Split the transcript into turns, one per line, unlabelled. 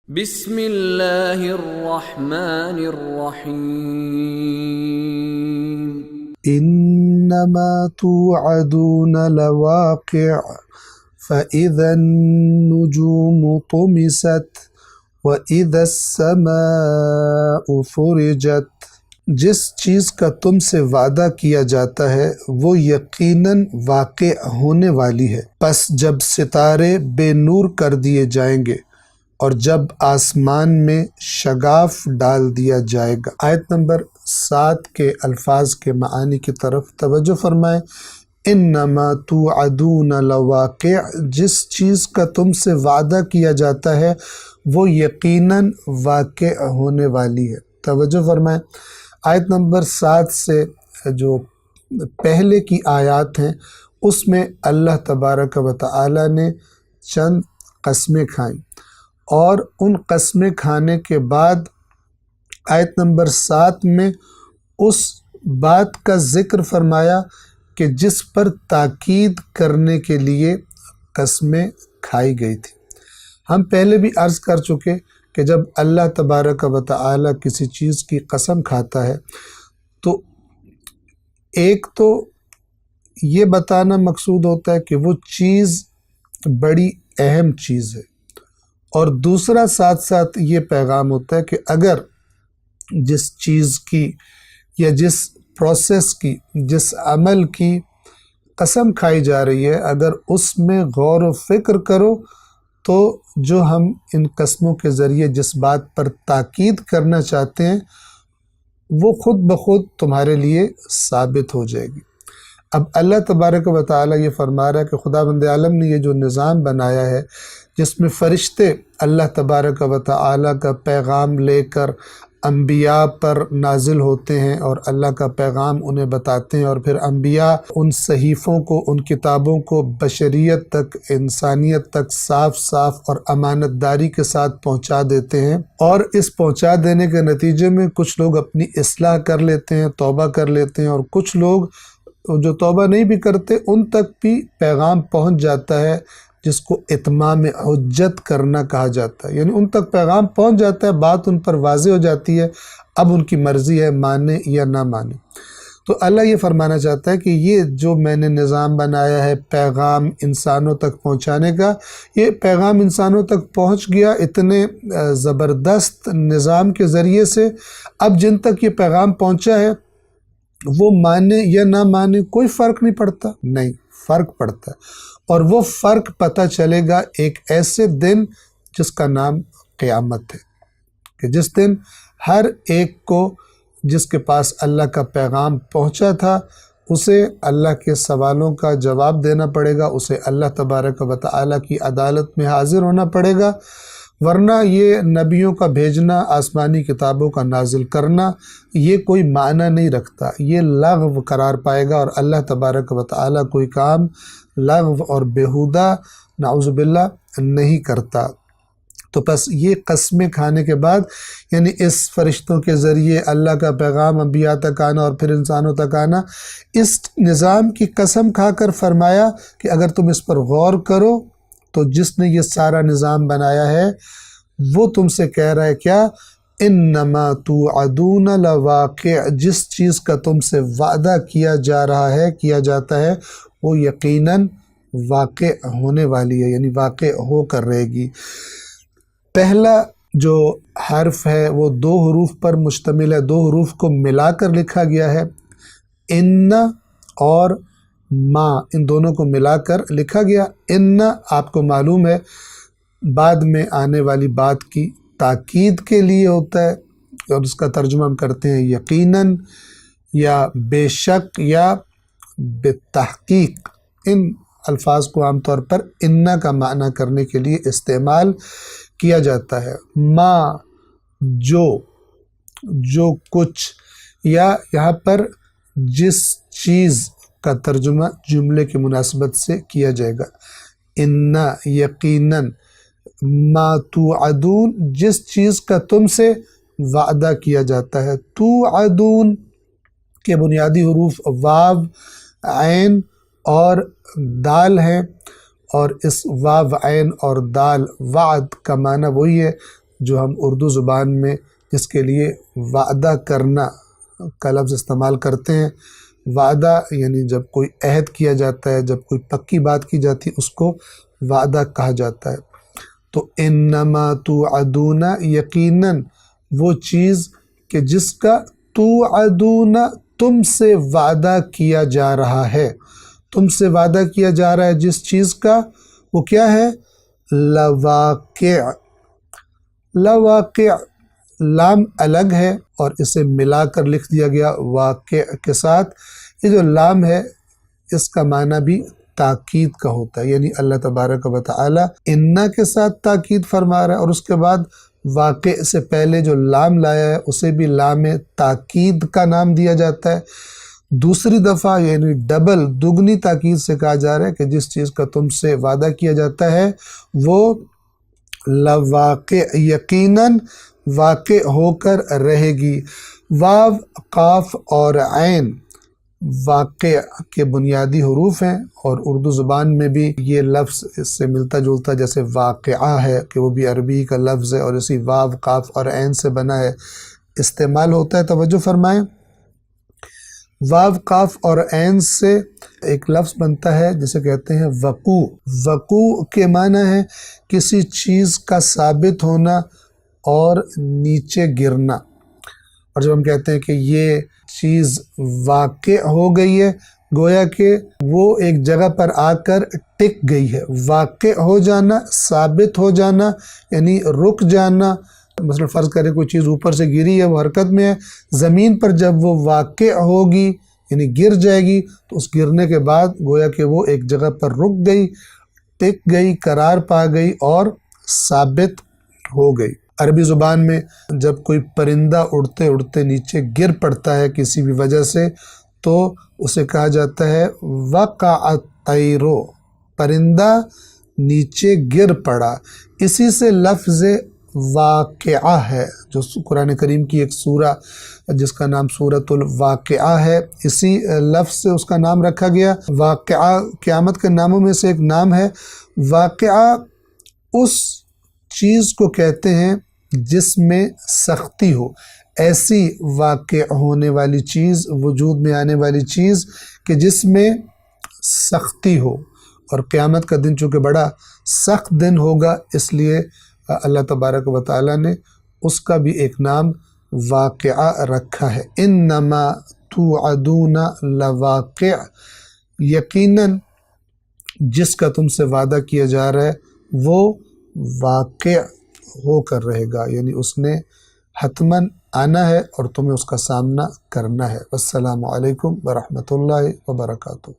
بسم اللہ الرحمن الرحیم
انما توعدون لواقع فاذا النجوم طمست واذا السماء فرجت۔ جس چیز کا تم سے وعدہ کیا جاتا ہے وہ یقیناً واقع ہونے والی ہے، پس جب ستارے بے نور کر دیے جائیں گے اور جب آسمان میں شگاف ڈال دیا جائے گا۔ آیت نمبر 7 کے الفاظ کے معانی کی طرف توجہ فرمائیں۔ انما توعدون لواقع، جس چیز کا تم سے وعدہ کیا جاتا ہے وہ یقیناً واقع ہونے والی ہے۔ توجہ فرمائیں، آیت نمبر 7 سے جو پہلے کی آیات ہیں اس میں اللہ تبارک و تعالی نے چند قسمیں کھائیں، اور ان قسمیں کھانے کے بعد آیت نمبر 7 میں اس بات کا ذکر فرمایا کہ جس پر تاکید کرنے کے لیے قسمیں کھائی گئی تھی۔ ہم پہلے بھی عرض کر چکے کہ جب اللہ تبارک و تعالی کسی چیز کی قسم کھاتا ہے تو ایک تو یہ بتانا مقصود ہوتا ہے کہ وہ چیز بڑی اہم چیز ہے، اور دوسرا ساتھ ساتھ یہ پیغام ہوتا ہے کہ اگر جس چیز کی یا جس پروسیس کی، جس عمل کی قسم کھائی جا رہی ہے، اگر اس میں غور و فکر کرو تو جو ہم ان قسموں کے ذریعے جس بات پر تاکید کرنا چاہتے ہیں وہ خود بخود تمہارے لیے ثابت ہو جائے گی۔ اب اللہ تبارک و تعالی یہ فرما رہا ہے کہ خداوند عالم نے یہ جو نظام بنایا ہے جس میں فرشتے اللہ تبارک و تعالی کا پیغام لے کر انبیاء پر نازل ہوتے ہیں اور اللہ کا پیغام انہیں بتاتے ہیں، اور پھر انبیاء ان صحیفوں کو، ان کتابوں کو بشریت تک، انسانیت تک صاف صاف اور امانت داری کے ساتھ پہنچا دیتے ہیں، اور اس پہنچا دینے کے نتیجے میں کچھ لوگ اپنی اصلاح کر لیتے ہیں، توبہ کر لیتے ہیں، اور کچھ لوگ جو توبہ نہیں بھی کرتے ان تک بھی پیغام پہنچ جاتا ہے جس کو اتمام حجت کرنا کہا جاتا ہے، یعنی ان تک پیغام پہنچ جاتا ہے، بات ان پر واضح ہو جاتی ہے، اب ان کی مرضی ہے مانے یا نہ مانے۔ تو اللہ یہ فرمانا چاہتا ہے کہ یہ جو میں نے نظام بنایا ہے پیغام انسانوں تک پہنچانے کا، یہ پیغام انسانوں تک پہنچ گیا اتنے زبردست نظام کے ذریعے سے، اب جن تک یہ پیغام پہنچا ہے وہ مانے یا نہ مانے کوئی فرق نہیں پڑتا، نہیں فرق پڑتا ہے، اور وہ فرق پتہ چلے گا ایک ایسے دن جس کا نام قیامت ہے، کہ جس دن ہر ایک کو جس کے پاس اللہ کا پیغام پہنچا تھا اسے اللہ کے سوالوں کا جواب دینا پڑے گا، اسے اللہ تبارک و تعالی کی عدالت میں حاضر ہونا پڑے گا، ورنہ یہ نبیوں کا بھیجنا، آسمانی کتابوں کا نازل کرنا یہ کوئی معنی نہیں رکھتا، یہ لغو قرار پائے گا، اور اللہ تبارک و تعالی کوئی کام لغو اور بیہودہ نعوذ باللہ نہیں کرتا۔ تو بس یہ قسمیں کھانے کے بعد، یعنی اس فرشتوں کے ذریعے اللہ کا پیغام انبیاء تک آنا اور پھر انسانوں تک آنا، اس نظام کی قسم کھا کر فرمایا کہ اگر تم اس پر غور کرو تو جس نے یہ سارا نظام بنایا ہے وہ تم سے کہہ رہا ہے کیا؟ انما توعدون لواقع، جس چیز کا تم سے وعدہ کیا جا رہا ہے، کیا جاتا ہے، وہ یقیناً واقع ہونے والی ہے، یعنی واقع ہو کر رہے گی۔ پہلا جو حرف ہے وہ 2 حروف پر مشتمل ہے، 2 حروف کو ملا کر لکھا گیا ہے، ان اور ما، ان دونوں کو ملا کر لکھا گیا۔ ان آپ کو معلوم ہے بعد میں آنے والی بات کی تاکید کے لیے ہوتا ہے، اور اس کا ترجمہ ہم کرتے ہیں یقیناً یا بے شک یا بالتحقیق۔ ان الفاظ کو عام طور پر ان کا معنی کرنے کے لیے استعمال کیا جاتا ہے۔ ما، جو کچھ، یا یہاں پر جس چیز کا ترجمہ جملے کی مناسبت سے کیا جائے گا۔ ان یقیناً، ما توعدون، جس چیز کا تم سے وعدہ کیا جاتا ہے۔ توعدون کے بنیادی حروف واو، عین اور دال ہیں، اور اس واو عین اور دال وعد کا معنی وہی ہے جو ہم اردو زبان میں جس کے لیے وعدہ کرنا کا لفظ استعمال کرتے ہیں. وعدہ یعنی جب کوئی عہد کیا جاتا ہے، جب کوئی پکی بات کی جاتی ہے، اس کو وعدہ کہا جاتا ہے. تو انما توعدون، یقیناً وہ چیز کہ جس کا توعدون تم سے وعدہ کیا جا رہا ہے، تم سے وعدہ کیا جا رہا ہے جس چیز کا، وہ کیا ہے؟ لواقع. لواقع لام الگ ہے اور اسے ملا کر لکھ دیا گیا واقع کے ساتھ. یہ جو لام ہے اس کا معنی بھی تاکید کا ہوتا ہے، یعنی اللہ تبارک و تعالی انا کے ساتھ تاکید فرما رہا ہے، اور اس کے بعد واقع سے پہلے جو لام لایا ہے اسے بھی لام تاکید کا نام دیا جاتا ہے. دوسری دفعہ یعنی ڈبل دگنی تاکید سے کہا جا رہا ہے کہ جس چیز کا تم سے وعدہ کیا جاتا ہے وہ لواقع، یقیناً واقع ہو کر رہے گی. واو، قاف اور عین واقع کے بنیادی حروف ہیں، اور اردو زبان میں بھی یہ لفظ اس سے ملتا جلتا جیسے واقعہ ہے کہ وہ بھی عربی کا لفظ ہے اور اسی واو، قاف اور عین سے بنا ہے، استعمال ہوتا ہے. توجہ فرمائیں، واو، قاف اور عین سے ایک لفظ بنتا ہے جسے کہتے ہیں وقوع. وقوع کے معنی ہے کسی چیز کا ثابت ہونا اور نیچے گرنا. اور جب ہم کہتے ہیں کہ یہ چیز واقع ہو گئی ہے، گویا کہ وہ ایک جگہ پر آ کر ٹک گئی ہے. واقع ہو جانا، ثابت ہو جانا یعنی رک جانا. مثلا فرض کریں کوئی چیز اوپر سے گری ہے، وہ حرکت میں ہے، زمین پر جب وہ واقع ہوگی یعنی گر جائے گی تو اس گرنے کے بعد گویا کہ وہ ایک جگہ پر رک گئی، ٹک گئی، قرار پا گئی اور ثابت ہو گئی. عربی زبان میں جب کوئی پرندہ اڑتے اڑتے نیچے گر پڑتا ہے کسی بھی وجہ سے تو اسے کہا جاتا ہے وقع الطیر، پرندہ نیچے گر پڑا. اسی سے لفظ واقعہ ہے جو قرآن کریم کی ایک سورہ جس کا نام سورۃ الواقعہ ہے، اسی لفظ سے اس کا نام رکھا گیا. واقعہ قیامت کے ناموں میں سے ایک نام ہے. واقعہ اس چیز کو کہتے ہیں جس میں سختی ہو، ایسی واقع ہونے والی چیز، وجود میں آنے والی چیز کہ جس میں سختی ہو. اور قیامت کا دن چونکہ بڑا سخت دن ہوگا، اس لیے اللہ تبارک و تعالی نے اس کا بھی ایک نام واقعہ رکھا ہے. انما توعدون لواقع، یقیناً جس کا تم سے وعدہ کیا جا رہا ہے وہ واقع ہو کر رہے گا، یعنی اس نے حتماً آنا ہے اور تمہیں اس کا سامنا کرنا ہے. السلام علیکم ورحمۃ اللہ وبرکاتہ.